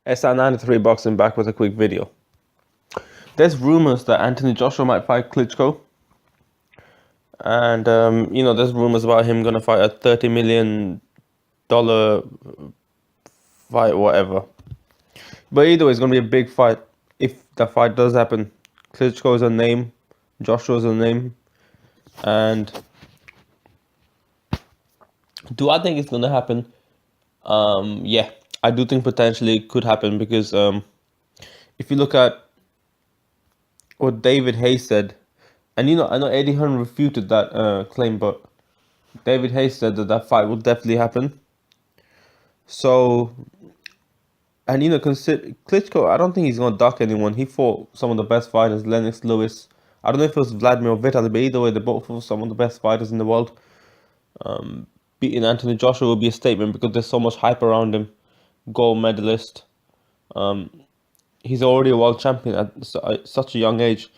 SR93 Boxing back with a quick video. There's rumors that Anthony Joshua might fight Klitschko. And, there's rumors about him going to fight a $30 million fight, whatever. But either way, it's going to be a big fight. If the fight does happen, Klitschko is a name, Joshua is a name. And do I think it's going to happen? Yeah, I do think potentially it could happen because if you look at what David Hayes said, and I know Eddie Hearn refuted that claim, but David Hayes said that fight will definitely happen. So, and consider Klitschko, I don't think he's gonna duck anyone. He fought some of the best fighters, Lennox Lewis. I don't know if it was Vladimir or Vitaly, but either way, they both fought some of the best fighters in the world. Beating Anthony Joshua will be a statement because there's so much hype around him. Gold medalist. He's already a world champion at such a young age.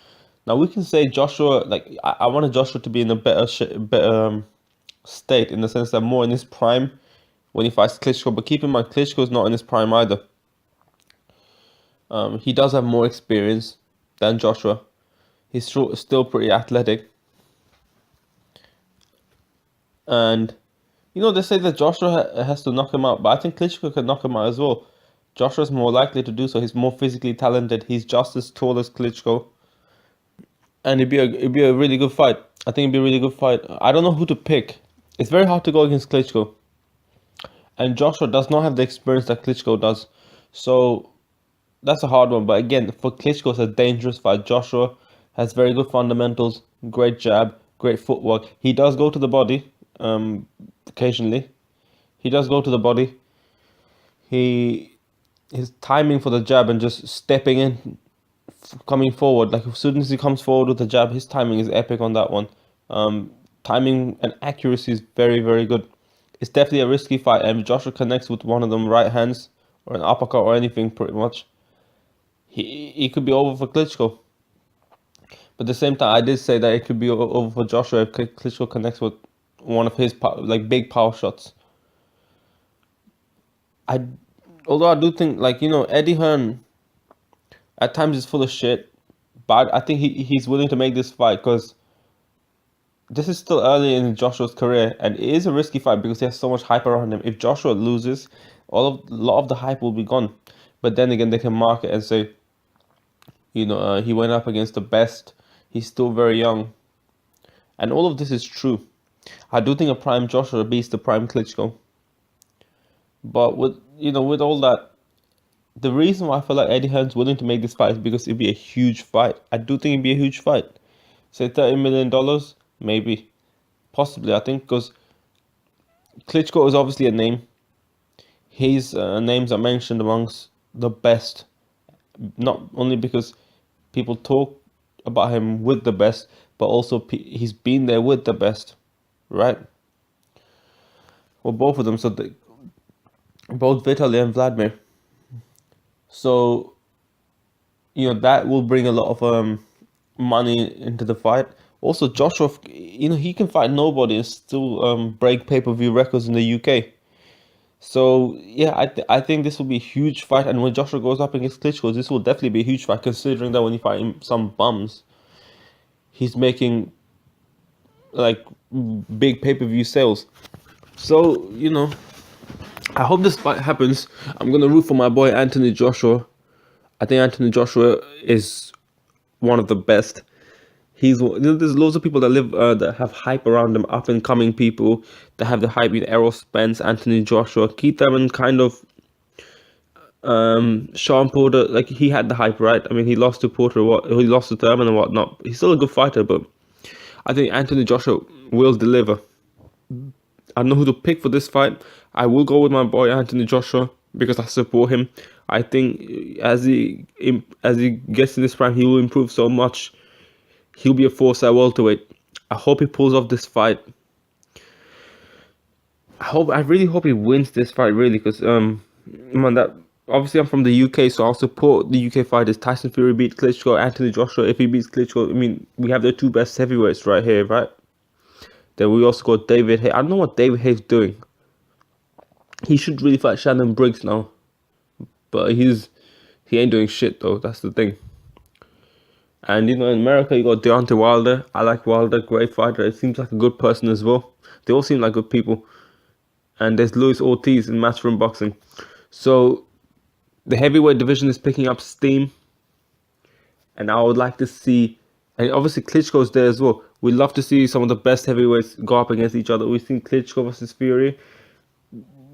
Now we can say Joshua, like I wanted Joshua to be in a better state in the sense that more in his prime when he fights Klitschko. But keep in mind, Klitschko is not in his prime either. He does have more experience than Joshua. He's still pretty athletic. And, they say that Joshua has to knock him out. But I think Klitschko can knock him out as well. Joshua's more likely to do so. He's more physically talented. He's just as tall as Klitschko. And it'd be a really good fight. I think it'd be a really good fight. I don't know who to pick. It's very hard to go against Klitschko. And Joshua does not have the experience that Klitschko does. So that's a hard one. But again, for Klitschko, it's a dangerous fight. Joshua has very good fundamentals, great jab, great footwork. He does go to the body occasionally. He does go to the body. His timing for the jab and just stepping in, coming forward, like as soon as he comes forward with the jab, his timing is epic on that one. Timing and accuracy is very, very good. It's definitely a risky fight, and if Joshua connects with one of them right hands or an uppercut or anything, pretty much, he could be over for Klitschko. But at the same time, I did say that it could be over for Joshua if Klitschko connects with one of his big power shots. Although I do think, Eddie Hearn at times is full of shit, but I think he's willing to make this fight because this is still early in Joshua's career, and it is a risky fight because he has so much hype around him. If Joshua loses, a lot of the hype will be gone. But then again, they can mark it and say, he went up against the best. He's still very young, and all of this is true. I do think a prime Joshua beats the prime Klitschko. But with all that, the reason why I feel like Eddie Hearn's willing to make this fight is because it'd be a huge fight. I do think it'd be a huge fight. Say $30 million, maybe, possibly. I think because Klitschko is obviously a name. His names are mentioned amongst the best, not only because people talk about him with the best, but also he's been there with the best, right? Well, both of them. So both Vitaly and Vladimir. So, that will bring a lot of money into the fight. Also, Joshua, he can fight nobody and still break pay-per-view records in the UK. So, yeah, I think this will be a huge fight. And when Joshua goes up against Klitschko, this will definitely be a huge fight, considering that when you fight some bums, he's making, big pay-per-view sales. So, I hope this fight happens. I'm going to root for my boy Anthony Joshua. I think Anthony Joshua is one of the best. There's loads of people that live that have hype around them, up and coming people that have the hype. Errol Spence, Anthony Joshua, Keith Thurman, kind of. Sean Porter, he had the hype, right? I mean, he lost to Porter, he lost to Thurman and whatnot. He's still a good fighter, but I think Anthony Joshua will deliver. I don't know who to pick for this fight. I will go with my boy Anthony Joshua because I support him. I think as he gets in this prime, he will improve so much. He'll be a force at welterweight. I hope he pulls off this fight. I really hope he wins this fight, really, because obviously I'm from the UK, so I'll support the UK fighters. Tyson Fury beat Klitschko, Anthony Joshua. If he beats Klitschko, we have the two best heavyweights right here, right? Then we also got David Hayes. I don't know what David Hayes is doing. He should really fight Shannon Briggs now. but he ain't doing shit though. That's the thing. And in America, you got Deontay Wilder. I like Wilder, great fighter. It seems like a good person as well. They all seem like good people. And there's Luis Ortiz in matchroom boxing. So the heavyweight division is picking up steam, and I would like to see, and obviously Klitschko's there as well. We'd love to see some of the best heavyweights go up against each other. We've seen Klitschko versus Fury.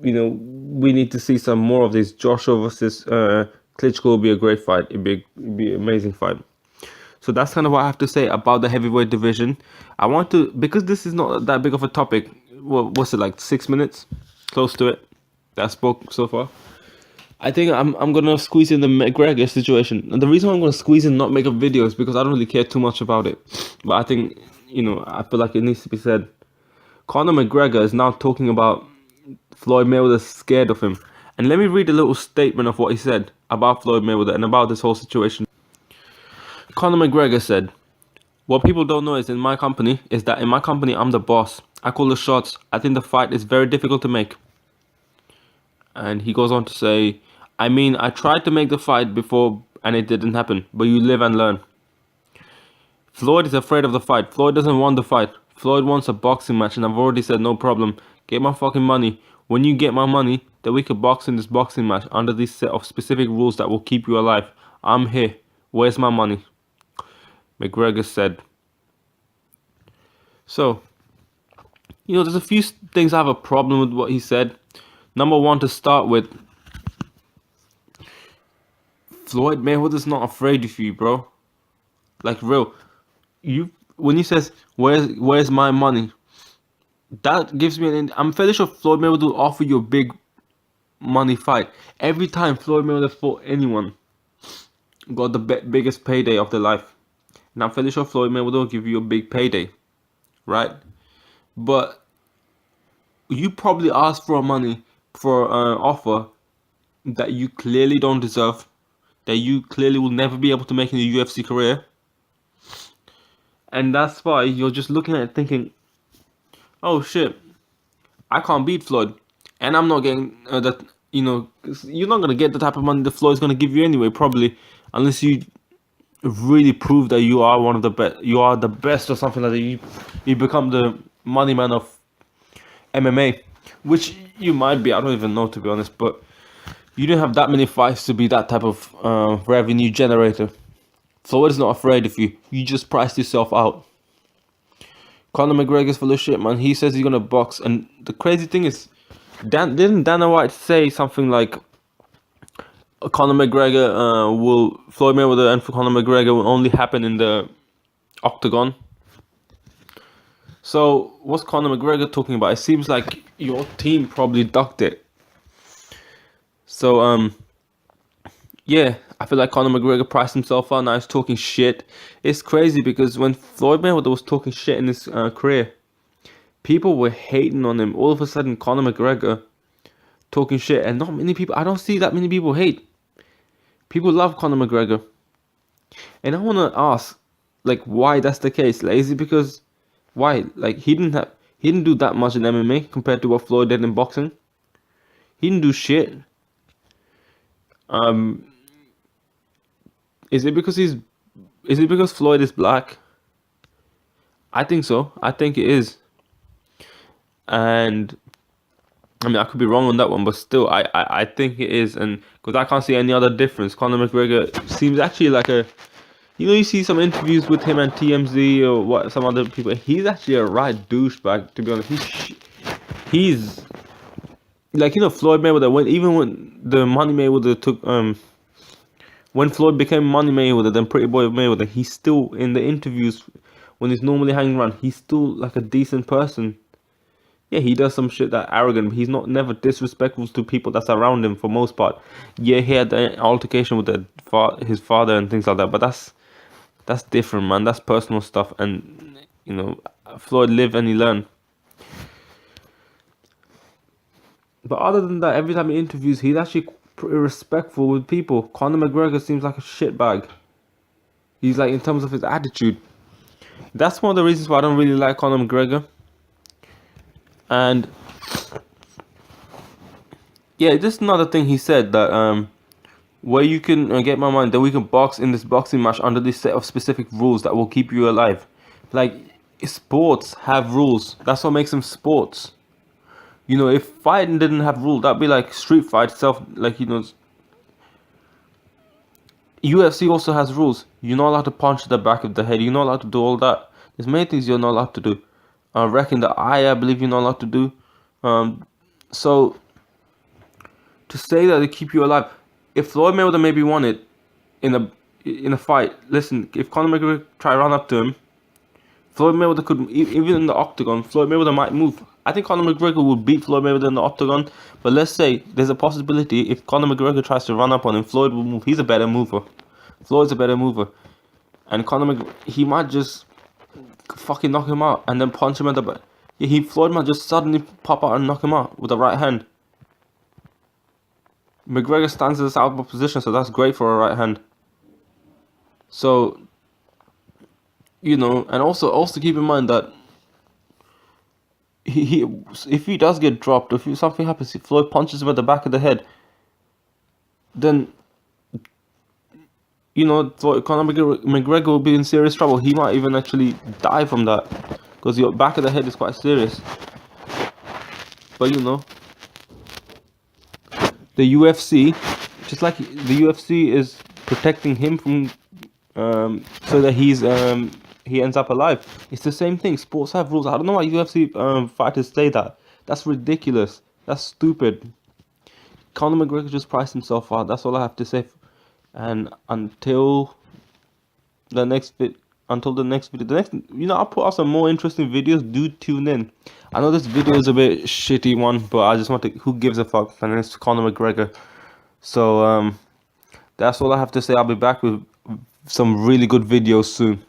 We need to see some more of this. Joshua versus Klitschko will be a great fight. It'd be an amazing fight. So that's kind of what I have to say about the heavyweight division. I want to, because this is not that big of a topic. Well, what's it, like 6 minutes? Close to it. That I spoke so far. I think I'm gonna squeeze in the McGregor situation. And the reason why I'm gonna squeeze in not make a video is because I don't really care too much about it. But I think, I feel like it needs to be said. Conor McGregor is now talking about Floyd Mayweather scared of him. And let me read a little statement of what he said about Floyd Mayweather and about this whole situation. Conor McGregor said, "What people don't know is that in my company, I'm the boss. I call the shots. I think the fight is very difficult to make." And he goes on to say, I tried to make the fight before and it didn't happen, but you live and learn. Floyd is afraid of the fight. Floyd doesn't want the fight. Floyd wants a boxing match, and I've already said no problem. Get my fucking money. When you get my money, then we could box in this boxing match under this set of specific rules that will keep you alive. I'm here. Where's my money?" McGregor said. So, there's a few things I have a problem with what he said. Number one, to start with, Floyd Mayweather's not afraid of you, bro. Like, real. When he says, where's my money? That gives me I'm fairly sure Floyd Mayweather will offer you a big money fight. Every time Floyd Mayweather fought anyone, got the biggest payday of their life. And I'm fairly sure Floyd Mayweather will give you a big payday, right? But you probably asked for money for an offer that you clearly don't deserve, that you clearly will never be able to make in your UFC career. And that's why you're just looking at it thinking, oh shit, I can't beat Floyd. And I'm not getting that, you're not going to get the type of money that Floyd's going to give you anyway, probably, unless you really prove that you are one of the best, you are the best or something like that. You become the money man of MMA, which you might be. I don't even know, to be honest, but you don't have that many fights to be that type of revenue generator. Floyd is not afraid of you. You just priced yourself out. Conor McGregor's full of shit, man. He says he's gonna box, and the crazy thing is, didn't Dana White say something like Conor McGregor Floyd Mayweather and Conor McGregor will only happen in the octagon? So what's Conor McGregor talking about? It seems like your team probably ducked it. So yeah, I feel like Conor McGregor priced himself out. Now he's talking shit. It's crazy because when Floyd Mayweather was talking shit in his career, people were hating on him. All of a sudden, Conor McGregor talking shit, and not many people. I don't see that many people hate. People love Conor McGregor, and I want to ask, like, why that's the case. Like, is it because why? Like, he didn't do that much in MMA compared to what Floyd did in boxing. He didn't do shit. Is it because Floyd is black? I think so. I think it is. And I mean, I could be wrong on that one, but still, I think it is. And because I can't see any other difference. Conor McGregor seems actually like you see some interviews with him and TMZ or some other people. He's actually a right douchebag, to be honest. He's like, Floyd Mayweather, when the Money Mayweather took, when Floyd became Money Mayweather, then Pretty Boy Mayweather, he's still, in the interviews, when he's normally hanging around, he's still like a decent person. Yeah, he does some shit that arrogant, but he's never disrespectful to people that's around him for most part. Yeah, he had an altercation with his father and things like that, but that's different, man. That's personal stuff, and Floyd live and he learn. But other than that, every time he interviews, he's actually pretty respectful with people. Conor McGregor seems like a shitbag. He's like, in terms of his attitude. That's one of the reasons why I don't really like Conor McGregor. And yeah, just another thing he said that where you can get my mind. Then we can box in this boxing match under this set of specific rules that will keep you alive. Like, sports have rules. That's what makes them sports. You know, if fighting didn't have rules, that'd be like street fight itself. Like, you know, UFC also has rules. You're not allowed to punch the back of the head. You're not allowed to do all that. There's many things you're not allowed to do. Wrecking the eye, I believe you're not allowed to do. So to say that they keep you alive, if Floyd Mayweather maybe won it in a fight, listen, if Conor McGregor try to run up to him, Floyd Mayweather could, even in the octagon, Floyd Mayweather might move. I think Conor McGregor would beat Floyd Mayweather in the octagon, but let's say there's a possibility if Conor McGregor tries to run up on him, Floyd will move. He's a better mover. Floyd's a better mover. And Conor McGregor, he might just fucking knock him out and then punch him at the back. Yeah, Floyd might just suddenly pop out and knock him out with the right hand. McGregor stands in a southpaw position, so that's great for a right hand. So, you know, and also keep in mind that he if he does get dropped, if something happens, if Floyd punches him at the back of the head, then, you know, Conor McGregor will be in serious trouble. He might even actually die from that, because your back of the head is quite serious. But, you know, the UFC, just like the UFC is protecting him from, so that he ends up alive. It's the same thing. Sports have rules. I don't know why UFC fighters say that. That's ridiculous. That's stupid. Conor McGregor just priced himself out. That's all I have to say. And until the next video, you know, I'll put out some more interesting videos. Do tune in. I know this video is a bit shitty one, but I just want to, who gives a fuck? And it's Conor McGregor. So that's all I have to say. I'll be back with some really good videos soon.